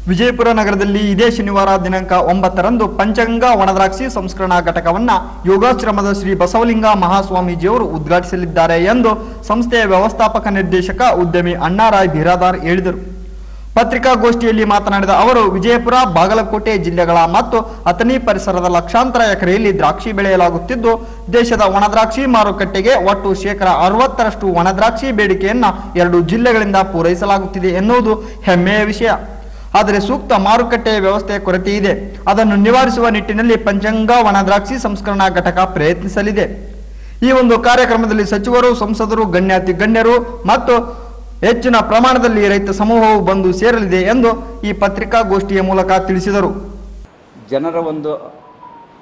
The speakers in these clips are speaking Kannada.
ವಿಜಯಪುರ ನಗರದಲ್ಲಿ ಇದೇ ಶನಿವಾರ ದಿನಾಂಕ 9ರಂದು ಪಂಚಗಂಗಾ ಒಣದ್ರಾಕ್ಷಿ ಸಂಸ್ಕರಣಾ ಘಟಕವನ್ನು ಯೋಗಾಶ್ರಮದ ಶ್ರೀ ಬಸವಲಿಂಗ ಮಹಾಸ್ವಾಮೀಜಿಯವರು ಉದ್ಘಾಟಿಸಲಿದ್ದಾರೆ ಎಂದು ಸಂಸ್ಥೆಯ ವ್ಯವಸ್ಥಾಪಕ ನಿರ್ದೇಶಕ ಉದ್ಯಮಿ ಅಣ್ಣಾರಾಯ್ ಬಿರಾದಾರ್ ಹೇಳಿದರು. ಪತ್ರಿಕಾಗೋಷ್ಠಿಯಲ್ಲಿ ಮಾತನಾಡಿದ ಅವರು, ವಿಜಯಪುರ, ಬಾಗಲಕೋಟೆ ಜಿಲ್ಲೆಗಳ ಮತ್ತು ಅಥಣಿ ಪರಿಸರದ ಲಕ್ಷಾಂತರ ಎಕರೆಯಲ್ಲಿ ದ್ರಾಕ್ಷಿ ಬೆಳೆಯಲಾಗುತ್ತಿದ್ದು, ದೇಶದ ಒಣದ್ರಾಕ್ಷಿ ಮಾರುಕಟ್ಟೆಗೆ ಒಟ್ಟು ಶೇಕಡ 60ರಷ್ಟು ಒಣದ್ರಾಕ್ಷಿ ಬೇಡಿಕೆಯನ್ನು 2 ಜಿಲ್ಲೆಗಳಿಂದ ಪೂರೈಸಲಾಗುತ್ತಿದೆ ಎನ್ನುವುದು ಹೆಮ್ಮೆಯ ವಿಷಯ. ಆದರೆ ಸೂಕ್ತ ಮಾರುಕಟ್ಟೆಯ ವ್ಯವಸ್ಥೆಯ ಕೊರತೆ ಇದೆ. ಅದನ್ನು ನಿವಾರಿಸುವ ನಿಟ್ಟಿನಲ್ಲಿ ಪಂಚಗಂಗಾ ಒಣದ್ರಾಕ್ಷಿ ಸಂಸ್ಕರಣಾ ಘಟಕ ಪ್ರಯತ್ನಿಸಲಿದೆ. ಈ ಒಂದು ಕಾರ್ಯಕ್ರಮದಲ್ಲಿ ಸಚಿವರು, ಸಂಸದರು, ಗಣ್ಯಾತಿ ಗಣ್ಯರು ಮತ್ತು ಹೆಚ್ಚಿನ ಪ್ರಮಾಣದಲ್ಲಿ ರೈತ ಸಮೂಹವು ಬಂದು ಸೇರಲಿದೆ ಎಂದು ಈ ಪತ್ರಿಕಾಗೋಷ್ಠಿಯ ಮೂಲಕ ತಿಳಿಸಿದರು. ಜನರ ಒಂದು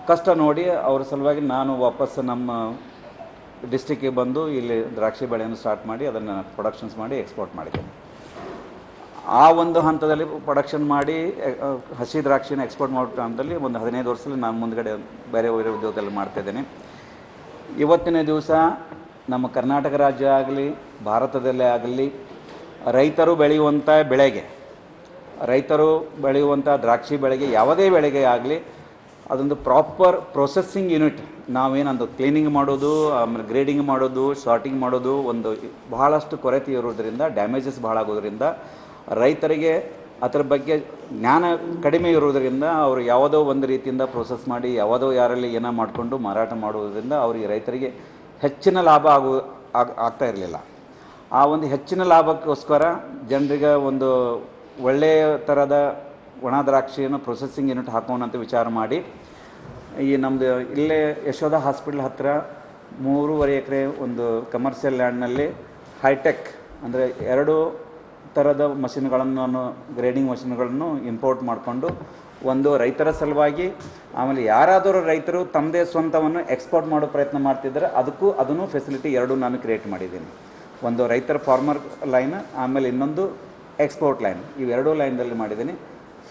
ಕಷ್ಟ ನೋಡಿ ಅವರ ಸಲುವಾಗಿ ನಾನು ವಾಪಸ್ ನಮ್ಮ ಡಿಸ್ಟಿಕ್ಕಿಗೆ ಬಂದು ಇಲ್ಲಿ ದ್ರಾಕ್ಷಿ ಬೆಳೆಯನ್ನು ಸ್ಟಾರ್ಟ್ ಮಾಡಿ ಅದನ್ನು ಪ್ರೊಡಕ್ಷನ್ಸ್ ಮಾಡಿ ಎಕ್ಸ್ಪೋರ್ಟ್ ಮಾಡಿದ್ದೇನೆ. ಆ ಒಂದು ಹಂತದಲ್ಲಿ ಪ್ರೊಡಕ್ಷನ್ ಮಾಡಿ ಹಸಿ ದ್ರಾಕ್ಷಿನ ಎಕ್ಸ್ಪೋರ್ಟ್ ಮಾಡೋ ಹಂತದಲ್ಲಿ ಒಂದು 15 ವರ್ಷದಲ್ಲಿ ನಾನು ಮುಂದ್ಗಡೆ ಬೇರೆ ಉದ್ಯೋಗದಲ್ಲಿ ಮಾಡ್ತಾಯಿದ್ದೇನೆ. ಇವತ್ತಿನ ದಿವಸ ನಮ್ಮ ಕರ್ನಾಟಕ ರಾಜ್ಯ ಆಗಲಿ ಭಾರತದಲ್ಲೇ ಆಗಲಿ ರೈತರು ಬೆಳೆಯುವಂಥ ಬೆಳೆಗೆ, ರೈತರು ಬೆಳೆಯುವಂಥ ದ್ರಾಕ್ಷಿ ಬೆಳೆಗೆ, ಯಾವುದೇ ಬೆಳೆಗೆ ಆಗಲಿ ಅದೊಂದು ಪ್ರಾಪರ್ ಪ್ರೊಸೆಸ್ಸಿಂಗ್ ಯೂನಿಟ್, ನಾವೇನಂದು ಕ್ಲೀನಿಂಗ್ ಮಾಡೋದು, ಆಮೇಲೆ ಗ್ರೇಡಿಂಗ್ ಮಾಡೋದು, ಸಾರ್ಟಿಂಗ್ ಮಾಡೋದು ಒಂದು ಬಹಳಷ್ಟು ಕೊರತೆ ಇರೋದರಿಂದ, ಡ್ಯಾಮೇಜಸ್ ಭಾಳ ಆಗೋದ್ರಿಂದ, ರೈತರಿಗೆ ಅದರ ಬಗ್ಗೆ ಜ್ಞಾನ ಕಡಿಮೆ ಇರುವುದರಿಂದ ಅವರು ಯಾವುದೋ ಒಂದು ರೀತಿಯಿಂದ ಪ್ರೋಸೆಸ್ ಮಾಡಿ ಯಾವುದೋ ಯಾರಲ್ಲಿ ಏನೋ ಮಾಡಿಕೊಂಡು ಮಾರಾಟ ಮಾಡುವುದರಿಂದ ಅವರಿಗೆ ರೈತರಿಗೆ ಹೆಚ್ಚಿನ ಲಾಭ ಆಗ್ತಾ ಇರಲಿಲ್ಲ. ಆ ಒಂದು ಹೆಚ್ಚಿನ ಲಾಭಕ್ಕೋಸ್ಕರ ಜನರಿಗೆ ಒಂದು ಒಳ್ಳೆಯ ಥರದ ಒಣ ದ್ರಾಕ್ಷಿಯನ್ನು ಪ್ರೊಸೆಸಿಂಗ್ ಯೂನಿಟ್ ಹಾಕೋಣ ಅಂತ ವಿಚಾರ ಮಾಡಿ ಈ ನಮ್ಮದು ಇಲ್ಲೇ ಯಶೋಧ ಹಾಸ್ಪಿಟಲ್ ಹತ್ತಿರ 3.5 ಎಕರೆ ಒಂದು ಕಮರ್ಷಿಯಲ್ ಲ್ಯಾಂಡ್ನಲ್ಲಿ ಹೈಟೆಕ್ ಅಂದರೆ 2 ಥರದ ಮಷಿನ್ಗಳನ್ನು, ನಾನು ಗ್ರೇಡಿಂಗ್ ಮಷಿನ್ಗಳನ್ನು ಇಂಪೋರ್ಟ್ ಮಾಡಿಕೊಂಡು ಒಂದು ರೈತರ ಸಲುವಾಗಿ, ಆಮೇಲೆ ಯಾರಾದರೂ ರೈತರು ತಮ್ಮದೇ ಸ್ವಂತವನ್ನು ಎಕ್ಸ್ಪೋರ್ಟ್ ಮಾಡೋ ಪ್ರಯತ್ನ ಮಾಡ್ತಿದ್ದಾರೆ ಅದನ್ನು ಫೆಸಿಲಿಟಿ 2 ನಾನು ಕ್ರಿಯೇಟ್ ಮಾಡಿದ್ದೀನಿ. ಒಂದು ರೈತರ ಫಾರ್ಮರ್ ಲೈನ್, ಆಮೇಲೆ ಇನ್ನೊಂದು ಎಕ್ಸ್ಪೋರ್ಟ್ ಲೈನ್, ಇವು 2 ಲೈನ್ದಲ್ಲಿ ಮಾಡಿದ್ದೀನಿ.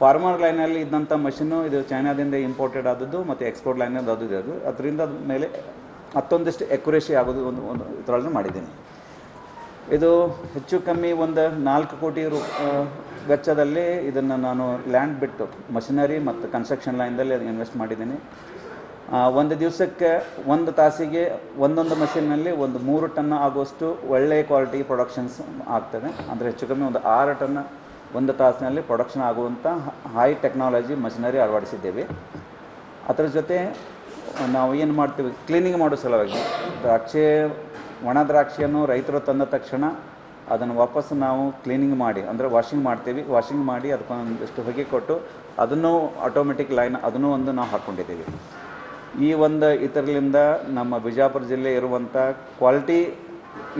ಫಾರ್ಮರ್ ಲೈನಲ್ಲಿ ಇದ್ದಂಥ ಮಷಿನ್ನು ಇದು ಚೈನಾದಿಂದ ಇಂಪೋರ್ಟೆಡ್ ಆದದ್ದು ಮತ್ತು ಎಕ್ಸ್ಪೋರ್ಟ್ ಲೈನದ್ದು ಅದು ಇದು, ಅದರಿಂದ ಮೇಲೆ ಮತ್ತೊಂದಿಷ್ಟು ಎಕ್ಯುರೇಸಿ ಆಗೋದು ಒಂದು ಇದರಲ್ಲೂ ಮಾಡಿದ್ದೀನಿ. ಇದು ಹೆಚ್ಚು ಕಮ್ಮಿ ಒಂದು 4 ಕೋಟಿ ವೆಚ್ಚದಲ್ಲಿ ಇದನ್ನು ನಾನು ಲ್ಯಾಂಡ್ ಬಿಟ್ಟು ಮಷಿನರಿ ಮತ್ತು ಕನ್ಸ್ಟ್ರಕ್ಷನ್ ಲೈನ್ದಲ್ಲಿ ಅದು ಇನ್ವೆಸ್ಟ್ ಮಾಡಿದ್ದೀನಿ. ಒಂದು ದಿವಸಕ್ಕೆ 1 ತಾಸಿಗೆ ಒಂದೊಂದು ಮಷಿನ್ನಲ್ಲಿ ಒಂದು 3 ಟನ್ ಆಗುವಷ್ಟು ಒಳ್ಳೆಯ ಕ್ವಾಲಿಟಿ ಪ್ರೊಡಕ್ಷನ್ಸ್ ಆಗ್ತದೆ. ಅಂದರೆ ಹೆಚ್ಚು ಕಮ್ಮಿ ಒಂದು 6 ಟನ್ 1 ತಾಸಿನಲ್ಲಿ ಪ್ರೊಡಕ್ಷನ್ ಆಗುವಂಥ ಹೈ ಟೆಕ್ನಾಲಜಿ ಮಷಿನರಿ ಅಳವಡಿಸಿದ್ದೇವೆ. ಅದರ ಜೊತೆ ನಾವು ಏನು ಮಾಡ್ತೀವಿ, ಕ್ಲೀನಿಂಗ್ ಮಾಡೋ ಸಲುವಾಗಿ ಒಣ ದ್ರಾಕ್ಷಿಯನ್ನು ರೈತರು ತಂದ ತಕ್ಷಣ ಅದನ್ನು ವಾಪಸ್ ನಾವು ಕ್ಲೀನಿಂಗ್ ಮಾಡಿ, ಅಂದರೆ ವಾಷಿಂಗ್ ಮಾಡ್ತೀವಿ. ವಾಷಿಂಗ್ ಮಾಡಿ ಅದಕ್ಕೊಂದಿಷ್ಟು ಹೊಗೆ ಕೊಟ್ಟು ಅದನ್ನು ಆಟೋಮೆಟಿಕ್ ಲೈನ್ ಅದನ್ನು ಒಂದು ನಾವು ಹಾಕ್ಕೊಂಡಿದ್ದೀವಿ. ಈ ಒಂದು ಇದರಿಂದ ನಮ್ಮ ಬಿಜಾಪುರ ಜಿಲ್ಲೆ ಇರುವಂಥ ಕ್ವಾಲಿಟಿ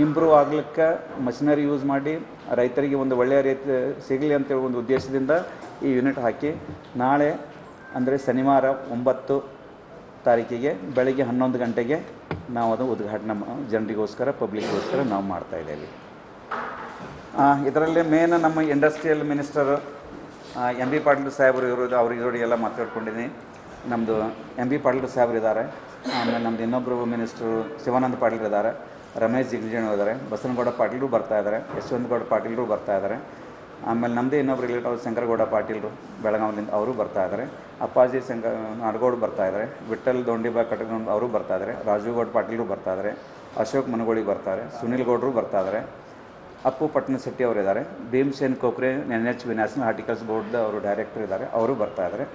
ಇಂಪ್ರೂವ್ ಆಗಲಿಕ್ಕೆ ಮಷಿನರಿ ಯೂಸ್ ಮಾಡಿ ರೈತರಿಗೆ ಒಂದು ಒಳ್ಳೆಯ ರೀತಿ ಸಿಗಲಿ ಅಂತೇಳಿ ಒಂದು ಉದ್ದೇಶದಿಂದ ಈ ಯೂನಿಟ್ ಹಾಕಿ ನಾಳೆ ಅಂದರೆ ಶನಿವಾರ 9 ತಾರೀಕಿಗೆ ಬೆಳಗ್ಗೆ 11 ಗಂಟೆಗೆ ನಾವು ಅದು ಉದ್ಘಾಟನೆ ಜನರಿಗೋಸ್ಕರ, ಪಬ್ಲಿಕ್ಗೋಸ್ಕರ ನಾವು ಮಾಡ್ತಾಯಿದ್ದೇವೆ. ಇದರಲ್ಲಿ ಮೇನ್ ನಮ್ಮ industrial minister M B Patil ಸಾಹೇಬರು ಇರೋದು, ಅವ್ರಿಗೆ ಎಲ್ಲ ಮಾತಾಡ್ಕೊಂಡಿದ್ದೀನಿ. ನಮ್ಮದು ಎಂ ಬಿ ಪಾಟೀಲ್ ಸಾಹೇಬರು ಇದ್ದಾರೆ, ಆಮೇಲೆ ನಮ್ಮದು ಇನ್ನೊಬ್ಬರು ಮಿನಿಸ್ಟ್ರು ಶಿವಾನಂದ ಪಾಟೀಲ್ ಇದ್ದಾರೆ, ರಮೇಶ್ ಜಿಗಜಿಣು ಇದ್ದಾರೆ, ಬಸನಗೌಡ ಪಾಟೀಲರು ಬರ್ತಾಯಿದ್ದಾರೆ, ಯಶವಂತಗೌಡ ಪಾಟೀಲರು ಬರ್ತಾಯಿದ್ದಾರೆ. ಆಮೇಲೆ ನಮ್ಮದೇ ಇನ್ನೊಬ್ರು ರಿಲೇಟಿವ್ ಶಂಕರಗೌಡ ಪಾಟೀಲರು ಬೆಳಗಾವಿಯಿಂದ ಅವರು ಬರ್ತಾಯಿದ್ದಾರೆ, ಅಪ್ಪಾಜಿ ನಾಡಗೌಡ ಬರ್ತಾಯಿದ್ದಾರೆ, ವಿಠ್ಠಲ್ ದೊಂಡಿಬಾ ಕಟಗೌಡ ಅವರು ಬರ್ತಾಯಿದ್ದಾರೆ, ರಾಜುಗೌಡ ಪಾಟೀಲರು ಬರ್ತಾಯಿದ್ದಾರೆ, ಅಶೋಕ್ ಮನಗೋಳಿ ಬರ್ತಾರೆ, ಸುನಿಲ್ ಗೌಡರು ಬರ್ತಾಯಿದ್ದಾರೆ, ಅಪ್ಪು ಪಟ್ನಶೆಟ್ಟಿ ಅವರಿದ್ದಾರೆ, Bhimsen Kokre NH national horticulture board ಅವರು ಡೈರೆಕ್ಟರ್ ಇದ್ದಾರೆ, ಅವರು ಬರ್ತಾಯಿದ್ದಾರೆ.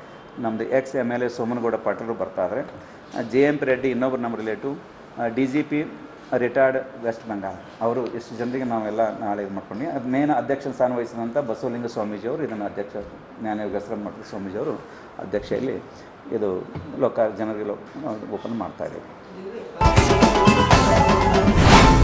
ನಮ್ಮದು ಎಕ್ಸ್ MLA ಸೋಮನಗೌಡ ಪಾಟೀಲರು ಬರ್ತಾಯಿದ್ದಾರೆ. JMP ರೆಡ್ಡಿ ಇನ್ನೊಬ್ರು ನಮ್ಮ relative, DGP retired West Bengal ಅವರು. ಇಷ್ಟು ಜನರಿಗೆ ನಾವೆಲ್ಲ ನಾಳೆ ಇದು ಮಾಡ್ಕೊಂಡು ಅದು ಮೇನ್ ಅಧ್ಯಕ್ಷ ಸ್ಥಾನ ವಹಿಸಿದಂಥ ಬಸವಲಿಂಗ ಸ್ವಾಮೀಜಿಯವರು ಇದನ್ನು ಅಧ್ಯಕ್ಷ, ಜ್ಞಾನಯೋಗೇಶ್ವರ ಮಠದ ಸ್ವಾಮೀಜಿಯವರು ಅಧ್ಯಕ್ಷೆಯಲ್ಲಿ ಇದು ಜನರಿಗೆ ಓಪನ್ ಮಾಡ್ತಾಯಿದ್ದೇವೆ.